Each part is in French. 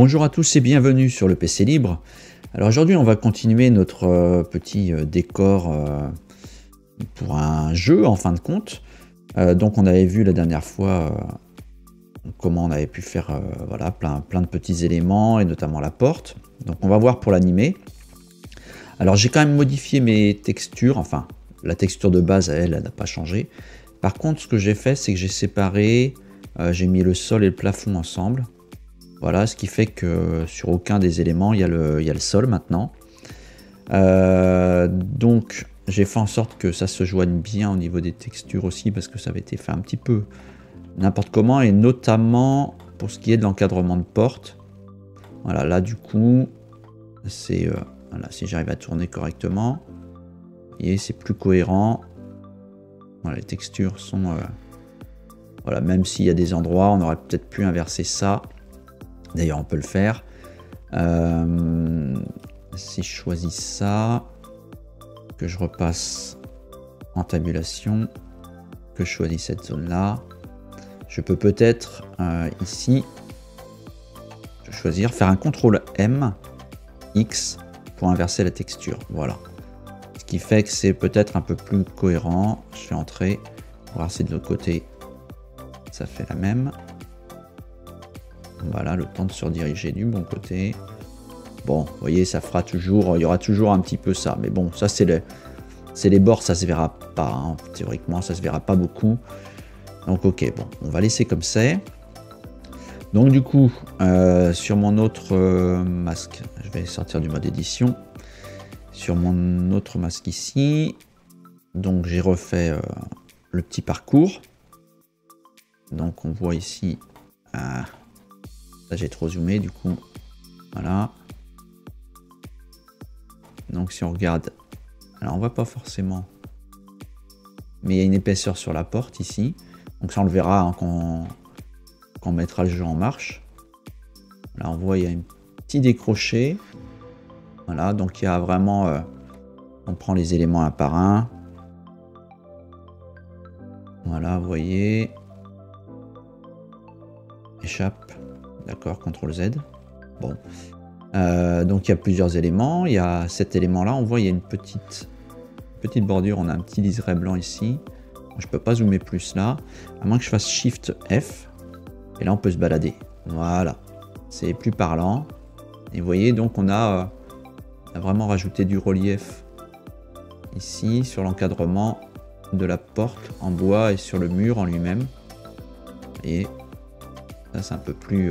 Bonjour à tous et bienvenue sur le PC Libre. Alors aujourd'hui on va continuer notre petit décor pour un jeu en fin de compte. Donc on avait vu la dernière fois comment on avait pu faire voilà, plein de petits éléments et notamment la porte. Donc on va voir pour l'animer. Alors j'ai quand même modifié mes textures, enfin la texture de base elle n'a pas changé. Par contre ce que j'ai fait c'est que j'ai séparé, j'ai mis le sol et le plafond ensemble. Voilà, ce qui fait que sur aucun des éléments, il y a le sol maintenant. Donc, j'ai fait en sorte que ça se joigne bien au niveau des textures aussi, parce que ça avait été fait un petit peu n'importe comment, et notamment pour ce qui est de l'encadrement de porte. Voilà, là du coup, c'est voilà, si j'arrive à tourner correctement, et c'est plus cohérent. Voilà, les textures sont... voilà, même s'il y a des endroits, on aurait peut-être pu inverser ça. D'ailleurs, on peut le faire. Si je choisis ça, que je repasse en tabulation, que je choisis cette zone-là, je peux peut-être ici choisir, faire un CTRL M, X pour inverser la texture. Voilà. Ce qui fait que c'est peut-être un peu plus cohérent. Je fais entrer, voir si de l'autre côté ça fait la même. Voilà, le temps de se rediriger du bon côté. Bon, vous voyez, ça fera toujours, il y aura toujours un petit peu ça. Mais bon, ça c'est les bords, ça se verra pas. Hein. Théoriquement, ça se verra pas beaucoup. Donc ok, bon, on va laisser comme c'est. Donc du coup, sur mon autre masque, je vais sortir du mode édition. Sur mon autre masque ici, donc j'ai refait le petit parcours. Donc on voit ici... Là j'ai trop zoomé du coup, voilà. Donc si on regarde, alors on voit pas forcément, mais il y a une épaisseur sur la porte ici. Donc ça on le verra hein, quand on mettra le jeu en marche. Là on voit il y a un petit décroché. Voilà, donc il y a vraiment, on prend les éléments un par un. Voilà, vous voyez. Échappe. D'accord, CTRL Z. Bon. Donc il y a plusieurs éléments. Il y a cet élément-là. On voit il y a une petite bordure. On a un petit liseré blanc ici. Je ne peux pas zoomer plus là. À moins que je fasse Shift F. Et là, on peut se balader. Voilà. C'est plus parlant. Et vous voyez, donc on a vraiment rajouté du relief ici sur l'encadrement de la porte en bois et sur le mur en lui-même. Et ça, c'est un peu plus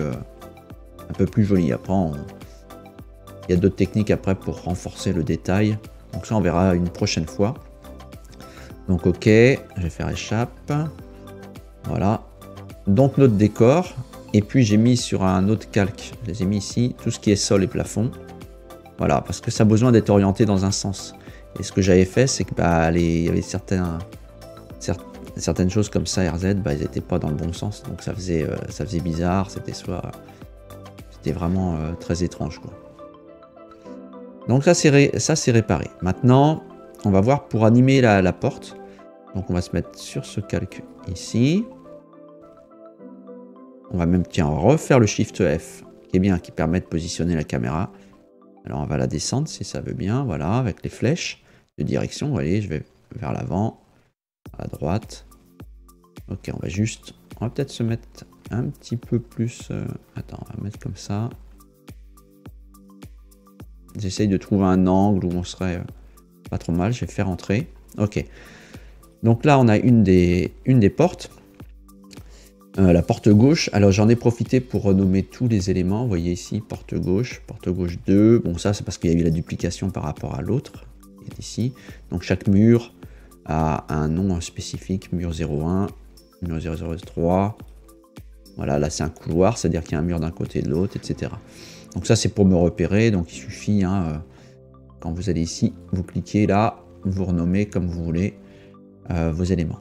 joli. Après, il y a d'autres techniques après pour renforcer le détail. Donc ça, on verra une prochaine fois. Donc ok, je vais faire échappe. Voilà. Donc notre décor. Et puis j'ai mis sur un autre calque, je les ai mis ici, tout ce qui est sol et plafond. Voilà, parce que ça a besoin d'être orienté dans un sens. Et ce que j'avais fait, c'est que il y avait certaines choses comme ça, RZ, ils n'étaient pas dans le bon sens, donc ça faisait bizarre, c'était vraiment très étrange, quoi. Donc ça c'est réparé. Maintenant, on va voir pour animer la porte. Donc on va se mettre sur ce calque ici. On va même, tiens, refaire le Shift F, qui est bien, qui permet de positionner la caméra. Alors on va la descendre si ça veut bien, voilà, avec les flèches de direction, vous voyez, je vais vers l'avant, à droite. Ok, on va peut-être se mettre un petit peu plus... attends, on va mettre comme ça. J'essaye de trouver un angle où on serait pas trop mal. Je vais faire entrer. Ok. Donc là, on a une des portes. La porte gauche. Alors j'en ai profité pour renommer tous les éléments. Vous voyez ici, porte gauche 2. Bon, ça c'est parce qu'il y a eu la duplication par rapport à l'autre. Qui est ici. Donc chaque mur a un nom spécifique. Mur 01. Mur 003, voilà, là c'est un couloir, c'est-à-dire qu'il y a un mur d'un côté et de l'autre, etc. Donc ça c'est pour me repérer, donc il suffit, hein, quand vous allez ici, vous cliquez là, vous renommez comme vous voulez vos éléments.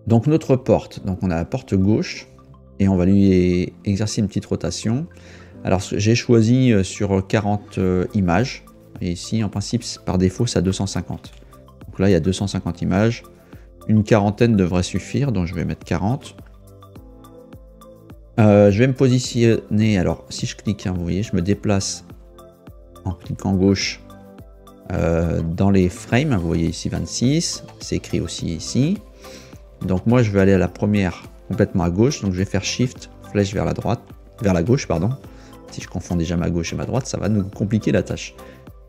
Donc notre porte, donc on a la porte gauche, et on va lui exercer une petite rotation. Alors j'ai choisi sur 40 images, et ici en principe par défaut c'est à 250. Donc là il y a 250 images. Une quarantaine devrait suffire, donc je vais mettre 40. Je vais me positionner, alors si je clique, hein, vous voyez, je me déplace en cliquant gauche dans les frames, vous voyez ici 26, c'est écrit aussi ici. Donc moi je vais aller à la première complètement à gauche, donc je vais faire Shift, flèche vers la droite, vers la gauche, pardon. Si je confonds déjà ma gauche et ma droite, ça va nous compliquer la tâche.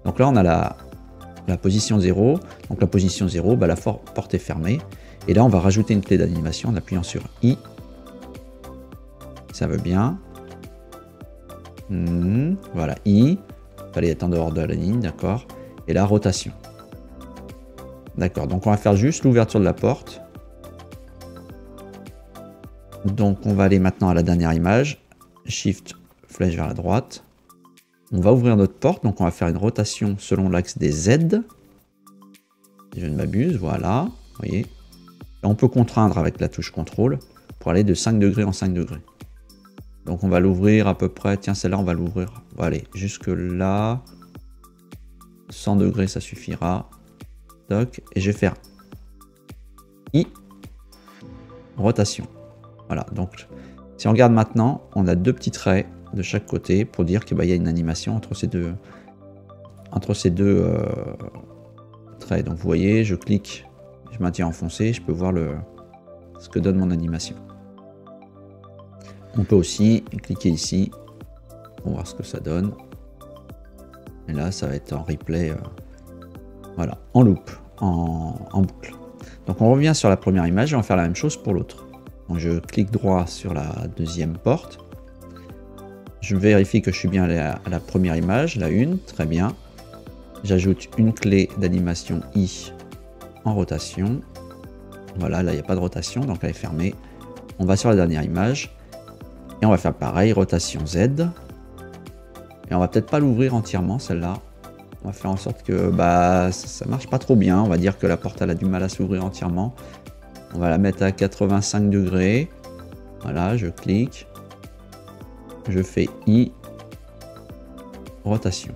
Donc là on a la position 0, donc la position 0, bah, la porte est fermée. Et là on va rajouter une clé d'animation en appuyant sur I. Ça veut bien. Voilà, I. Il fallait être en dehors de la ligne, d'accord. Et la rotation. D'accord, donc on va faire juste l'ouverture de la porte. Donc on va aller maintenant à la dernière image. Shift, flèche vers la droite. On va ouvrir notre porte, donc on va faire une rotation selon l'axe des Z. Si je ne m'abuse, voilà. Vous voyez. Là, on peut contraindre avec la touche contrôle pour aller de 5 degrés en 5 degrés. Donc on va l'ouvrir à peu près, tiens celle-là on va l'ouvrir, on va aller jusque là, 100 degrés ça suffira, toc, et je vais faire I, rotation. Voilà, donc si on regarde maintenant, on a deux petits traits de chaque côté pour dire qu'il y a une animation entre ces deux traits. Donc vous voyez, je clique, je maintiens enfoncé, je peux voir ce que donne mon animation. On peut aussi cliquer ici pour voir ce que ça donne. Et là, ça va être en replay, voilà, en loop, en boucle. Donc on revient sur la première image et on va faire la même chose pour l'autre. Donc je clique droit sur la deuxième porte. Je vérifie que je suis bien à la première image, la 1, très bien. J'ajoute une clé d'animation I en rotation. Voilà, là il n'y a pas de rotation, donc elle est fermée. On va sur la dernière image. Et on va faire pareil, rotation Z. Et on va peut-être pas l'ouvrir entièrement, celle-là. On va faire en sorte que ça marche pas trop bien. On va dire que la porte elle a du mal à s'ouvrir entièrement. On va la mettre à 85 degrés. Voilà, je clique. Je fais I. Rotation.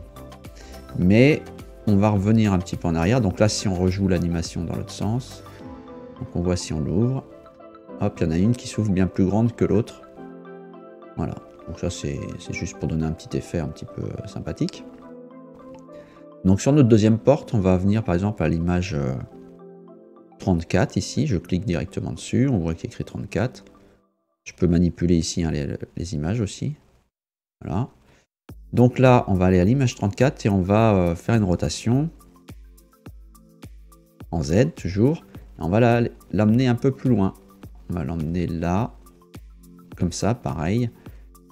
Mais on va revenir un petit peu en arrière. Donc là, si on rejoue l'animation dans l'autre sens, donc on voit si on l'ouvre. Hop, il y en a une qui s'ouvre bien plus grande que l'autre. Voilà, donc ça c'est juste pour donner un petit effet un petit peu sympathique. Donc sur notre deuxième porte, on va venir par exemple à l'image 34 ici, je clique directement dessus, on voit qu'il y a écrit 34. Je peux manipuler ici hein, les images aussi. Voilà. Donc là, on va aller à l'image 34 et on va faire une rotation en Z toujours. Et on va l'amener un peu plus loin. On va l'emmener là, comme ça, pareil.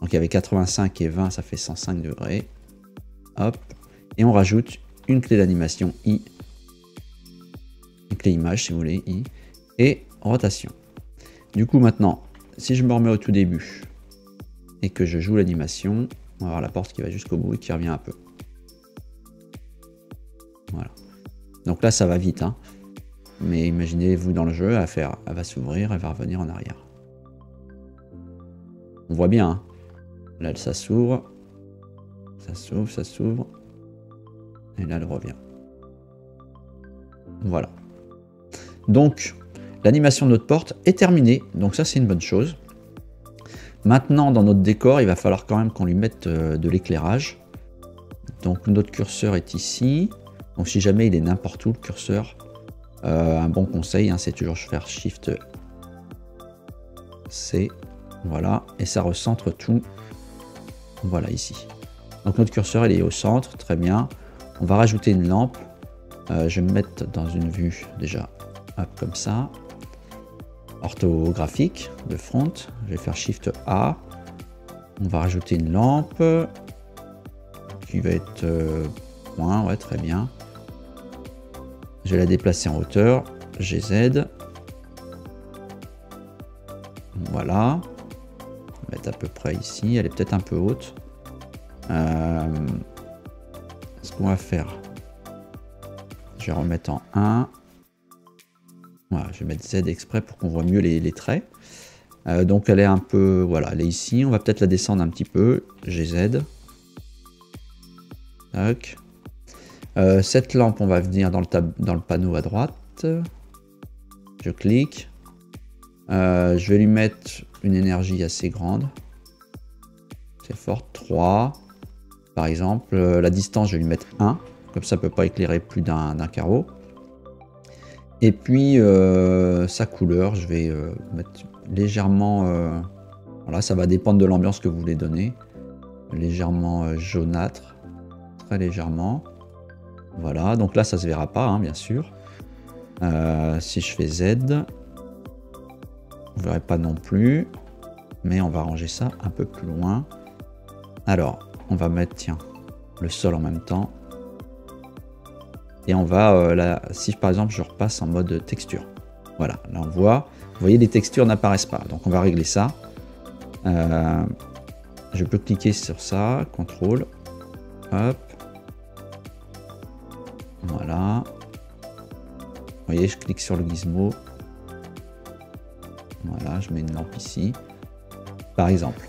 Donc il y avait 85 et 20, ça fait 105 degrés. Hop. Et on rajoute une clé d'animation I. Une clé image si vous voulez, I. Et rotation. Du coup maintenant, si je me remets au tout début et que je joue l'animation, on va avoir la porte qui va jusqu'au bout et qui revient un peu. Voilà. Donc là ça va vite. Hein. Mais imaginez-vous dans le jeu, elle va s'ouvrir, elle va revenir en arrière. On voit bien. Hein. Là, ça s'ouvre. Ça s'ouvre, ça s'ouvre. Et là, elle revient. Voilà. Donc, l'animation de notre porte est terminée. Donc ça, c'est une bonne chose. Maintenant, dans notre décor, il va falloir quand même qu'on lui mette de l'éclairage. Donc, notre curseur est ici. Donc, si jamais il est n'importe où, le curseur, un bon conseil, hein, c'est toujours faire Shift C. Voilà. Et ça recentre tout. Voilà ici. Donc notre curseur il est au centre, très bien. On va rajouter une lampe. Je vais me mettre dans une vue déjà, hop, comme ça. Orthographique de front. Je vais faire Shift A. On va rajouter une lampe qui va être point, ouais, très bien. Je vais la déplacer en hauteur. GZ. Voilà. Mettre à peu près ici, elle est peut-être un peu haute. Ce qu'on va faire, je vais remettre en 1. Voilà, je vais mettre Z exprès pour qu'on voit mieux les traits. Donc elle est un peu, voilà, elle est ici. On va peut-être la descendre un petit peu. GZ. Tac. Cette lampe, on va venir dans le panneau à droite. Je clique. Je vais lui mettre une énergie assez grande. très forte. 3. Par exemple, la distance, je vais lui mettre 1. Comme ça, ne peut pas éclairer plus d'un carreau. Et puis, sa couleur, je vais mettre légèrement... voilà, ça va dépendre de l'ambiance que vous voulez donner. Légèrement jaunâtre. Très légèrement. Voilà, donc là, ça ne se verra pas, hein, bien sûr. Si je fais Z, vous ne verrez pas non plus. Mais on va ranger ça un peu plus loin. Alors, on va mettre, tiens, le sol en même temps. Et on va, là, si par exemple je repasse en mode texture. Voilà, là on voit, vous voyez les textures n'apparaissent pas. Donc on va régler ça. Je peux cliquer sur ça, CTRL, hop. Voilà. Vous voyez, je clique sur le gizmo. Voilà, je mets une lampe ici. Par exemple.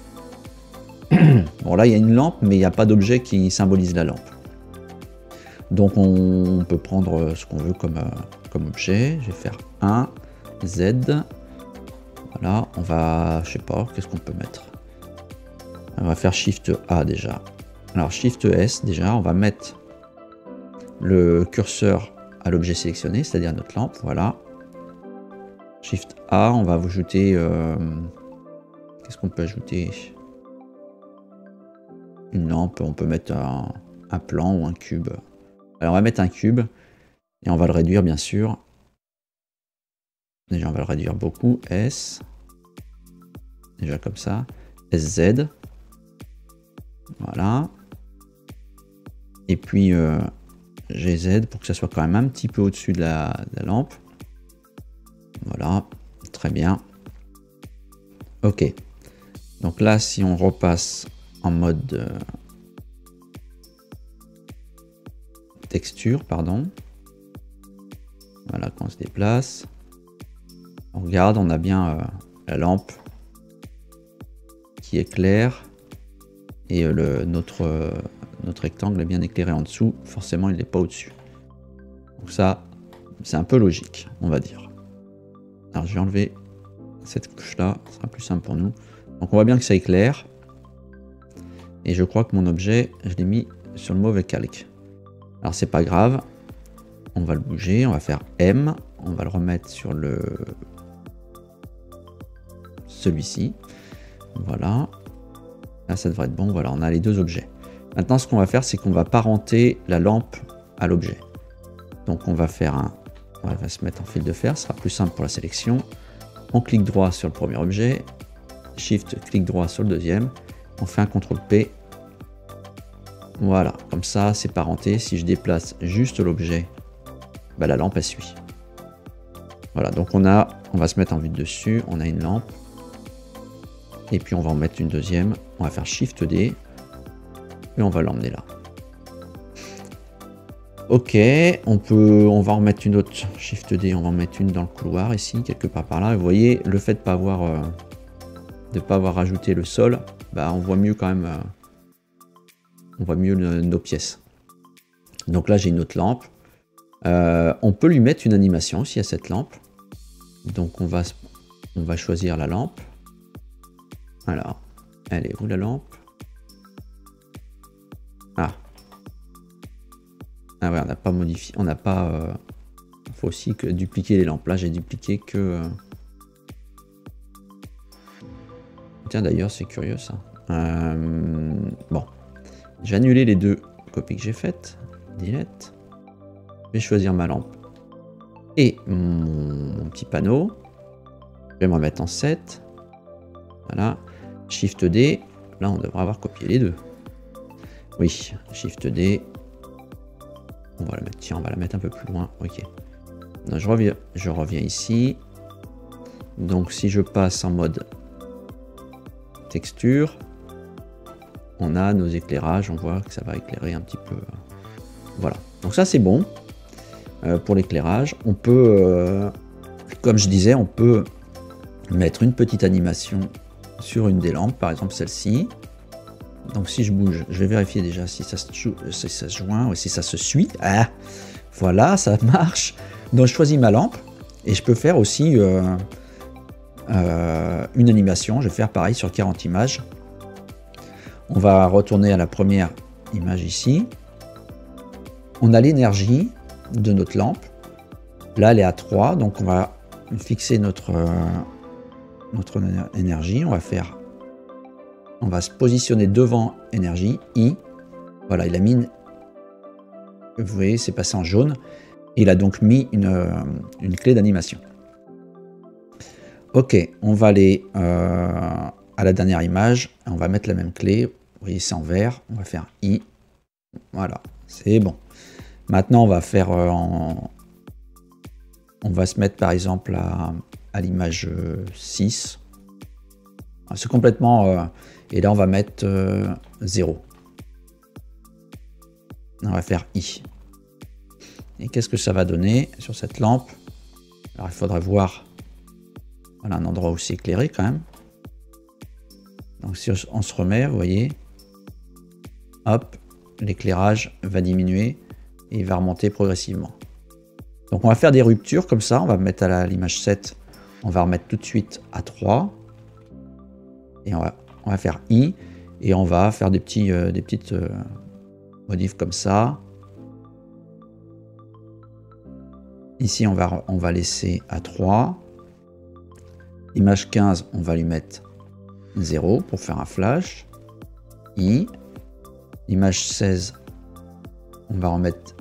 Bon là il y a une lampe, mais il n'y a pas d'objet qui symbolise la lampe. Donc on peut prendre ce qu'on veut comme objet. Je vais faire 1, Z. Voilà, on va, je sais pas, qu'est-ce qu'on peut mettre? On va faire Shift A déjà. Alors Shift S déjà, on va mettre le curseur à l'objet sélectionné, c'est-à-dire notre lampe, voilà. Shift A, on va vous ajouter... qu'est-ce qu'on peut ajouter? Une lampe, on peut mettre un plan ou un cube. Alors on va mettre un cube et on va le réduire bien sûr. Déjà on va le réduire beaucoup. S. Déjà comme ça. SZ. Voilà. Et puis GZ pour que ça soit quand même un petit peu au-dessus de la lampe. Voilà. Très bien. Ok. Donc là si on repasse en mode... texture, pardon. Voilà, quand on se déplace. On regarde, on a bien la lampe qui éclaire et notre rectangle est bien éclairé en dessous. Forcément, il n'est pas au-dessus. Donc ça, c'est un peu logique, on va dire. Alors, je vais enlever cette couche-là, ce sera plus simple pour nous. Donc, on voit bien que ça éclaire. Et je crois que mon objet, je l'ai mis sur le mauvais calque. Alors c'est pas grave, on va le bouger, on va faire M, on va le remettre sur celui-ci. Voilà. Là ça devrait être bon, voilà, on a les deux objets. Maintenant ce qu'on va faire, c'est qu'on va parenter la lampe à l'objet. Donc on va faire on va se mettre en fil de fer, ce sera plus simple pour la sélection. On clique droit sur le premier objet, Shift, clic droit sur le deuxième, on fait un CTRL P. Voilà, comme ça c'est parenté. Si je déplace juste l'objet, bah, la lampe elle suit. Voilà, donc on va se mettre en vue de dessus, on a une lampe. Et puis on va en mettre une deuxième. On va faire Shift D. Et on va l'emmener là. Ok, on va en mettre une autre. Shift D, on va en mettre une dans le couloir ici, quelque part par là. Et vous voyez, le fait de ne pas avoir rajouté le sol, bah, on voit mieux quand même. On voit mieux nos pièces. Donc là, j'ai une autre lampe. On peut lui mettre une animation aussi à cette lampe. Donc on va choisir la lampe. Alors, elle est où la lampe? Ah ouais, on n'a pas modifié. On n'a pas... Il faut aussi dupliquer les lampes. Là, j'ai dupliqué que... Tiens, d'ailleurs, c'est curieux ça. Bon. Je vais annuler les deux copies que j'ai faites. Delete. Je vais choisir ma lampe. Et mon petit panneau. Je vais me remettre en 7. Voilà. Shift D. Là, on devrait avoir copié les deux. Oui. Shift D. On va la mettre, tiens, on va la mettre un peu plus loin. Ok. Donc, je reviens ici. Donc, si je passe en mode texture, on a nos éclairages, on voit que ça va éclairer un petit peu. Voilà, donc ça c'est bon pour l'éclairage. On peut, comme je disais, on peut mettre une petite animation sur une des lampes, par exemple celle-ci. Donc si je bouge, je vais vérifier déjà si ça se joint ou si ça se suit. Ah, voilà, ça marche. Donc je choisis ma lampe et je peux faire aussi une animation. Je vais faire pareil sur 40 images. On va retourner à la première image ici. On a l'énergie de notre lampe. Là, elle est à 3, donc on va fixer notre énergie. On va se positionner devant énergie, I. Voilà, il a mis, vous voyez, c'est passé en jaune. Il a donc mis une clé d'animation. Ok, on va aller à la dernière image. On va mettre la même clé. Vous voyez, c'est en vert. On va faire I. Voilà, c'est bon. Maintenant, on va faire on va se mettre par exemple à l'image 6. C'est complètement... et là, on va mettre 0. On va faire I. Et qu'est-ce que ça va donner sur cette lampe? Alors, il faudrait voir... Voilà, un endroit où c'est éclairé quand même. Donc, si on se remet, vous voyez, hop, l'éclairage va diminuer et il va remonter progressivement. Donc, on va faire des ruptures comme ça. On va mettre à l'image 7. On va remettre tout de suite à 3. Et on va faire I. Et on va faire des petites modifs comme ça. Ici, on va laisser à 3. Image 15, on va lui mettre 0 pour faire un flash. I. Image 16, on va remettre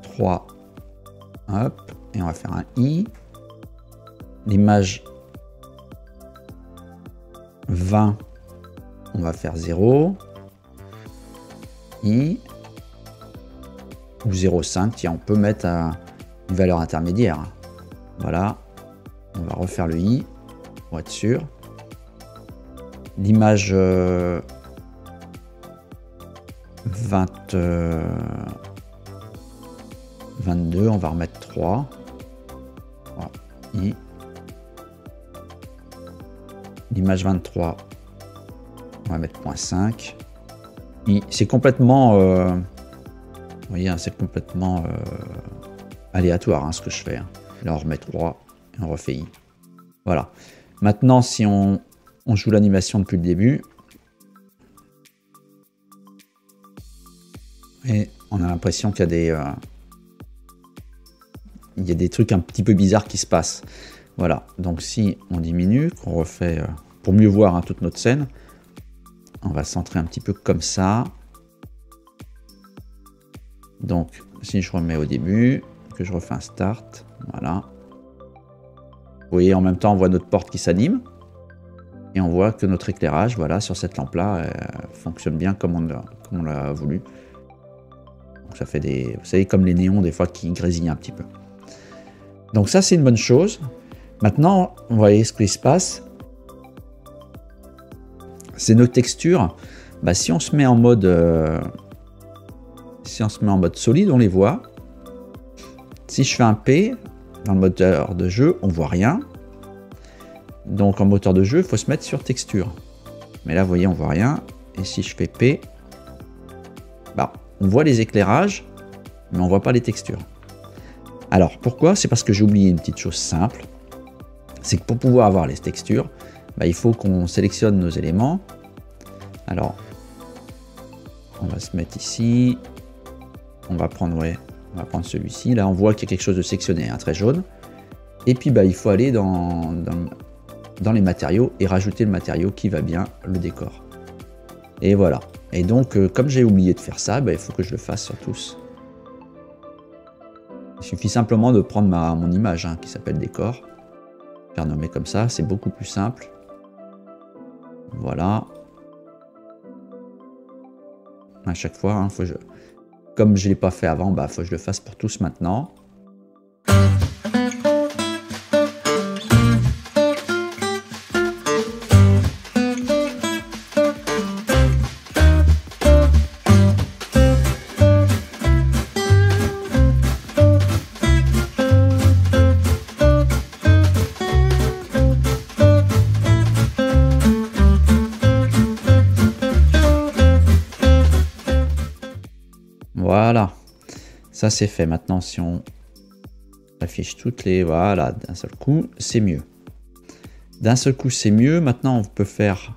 3. Hop. Et on va faire un I. L'image 20, on va faire 0. I. Ou 0,5. Tiens, on peut mettre une valeur intermédiaire. Voilà. On va refaire le I pour être sûr. L'image 22, on va remettre 3. Voilà. I. L'image 23, on va mettre 0,5. I. C'est complètement... vous voyez, hein, c'est complètement aléatoire hein, ce que je fais. Hein. Là, on remet 3. On refait I. Voilà. Maintenant, si on joue l'animation depuis le début, et on a l'impression qu'il y a des trucs un petit peu bizarres qui se passent. Voilà. Donc, si on diminue, qu'on refait pour mieux voir hein, toute notre scène, on va centrer un petit peu comme ça. Donc, si je remets au début, que je refais un start, voilà. Vous voyez, en même temps, on voit notre porte qui s'anime. Et on voit que notre éclairage, voilà, sur cette lampe-là, fonctionne bien comme on l'a voulu. Donc ça fait des... Vous savez, comme les néons, des fois, qui grésillent un petit peu. Donc ça, c'est une bonne chose. Maintenant, vous voyez ce qui se passe. C'est nos textures. Bah, si on se met en mode... solide, on les voit. Si je fais un P... Dans le moteur de jeu, on voit rien. Donc en moteur de jeu, il faut se mettre sur texture. Mais là, vous voyez, on voit rien. Et si je fais P, bah, on voit les éclairages, mais on voit pas les textures. Alors pourquoi? C'est parce que j'ai oublié une petite chose simple. C'est que pour pouvoir avoir les textures, bah, il faut qu'on sélectionne nos éléments. Alors, on va se mettre ici. On va prendre, on va prendre celui-ci. Là, on voit qu'il y a quelque chose de sectionné, hein, très jaune. Et puis, bah, il faut aller dans les matériaux et rajouter le matériau qui va bien, le décor. Et voilà. Et donc, comme j'ai oublié de faire ça, bah, il faut que je le fasse sur tous. Il suffit simplement de prendre mon image hein, qui s'appelle décor. Faire nommer comme ça, c'est beaucoup plus simple. Voilà. À chaque fois, hein, comme je ne l'ai pas fait avant, bah, faut que je le fasse pour tous maintenant. Voilà, ça c'est fait. Maintenant, si on affiche toutes les... Voilà, d'un seul coup, c'est mieux. D'un seul coup, c'est mieux. Maintenant, on peut faire...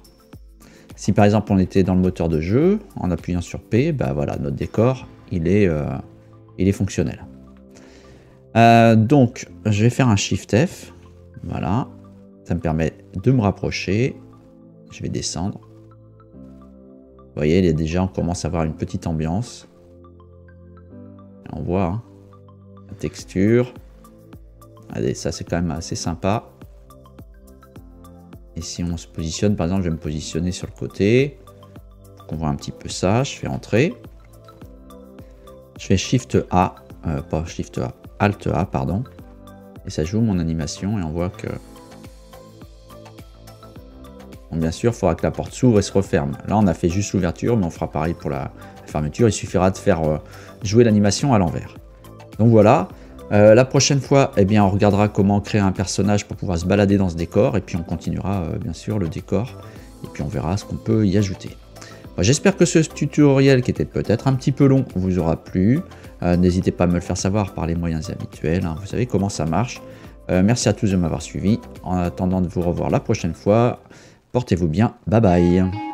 Si par exemple on était dans le moteur de jeu, en appuyant sur P, bah voilà, notre décor, il est fonctionnel. Donc, je vais faire un Shift F. Voilà. Ça me permet de me rapprocher. Je vais descendre. Vous voyez, il y a déjà, on commence à avoir une petite ambiance. Et on voit hein, la texture. Allez, ça c'est quand même assez sympa. Et si on se positionne, par exemple, je vais me positionner sur le côté. Pour qu'on voit un petit peu ça, je fais entrer. Je fais Shift A, pas Shift A, Alt A, pardon. Et ça joue mon animation et on voit que... Bon, bien sûr, il faudra que la porte s'ouvre et se referme. Là, on a fait juste l'ouverture, mais on fera pareil pour la fermeture. Il suffira de faire jouer l'animation à l'envers. Donc voilà. La prochaine fois, eh bien, on regardera comment créer un personnage pour pouvoir se balader dans ce décor. Et puis, on continuera, bien sûr, le décor. Et puis, on verra ce qu'on peut y ajouter. Bon, j'espère que ce tutoriel, qui était peut-être un petit peu long, vous aura plu. N'hésitez pas à me le faire savoir par les moyens habituels. Hein. Vous savez comment ça marche. Merci à tous de m'avoir suivi. En attendant de vous revoir la prochaine fois, portez-vous bien. Bye bye.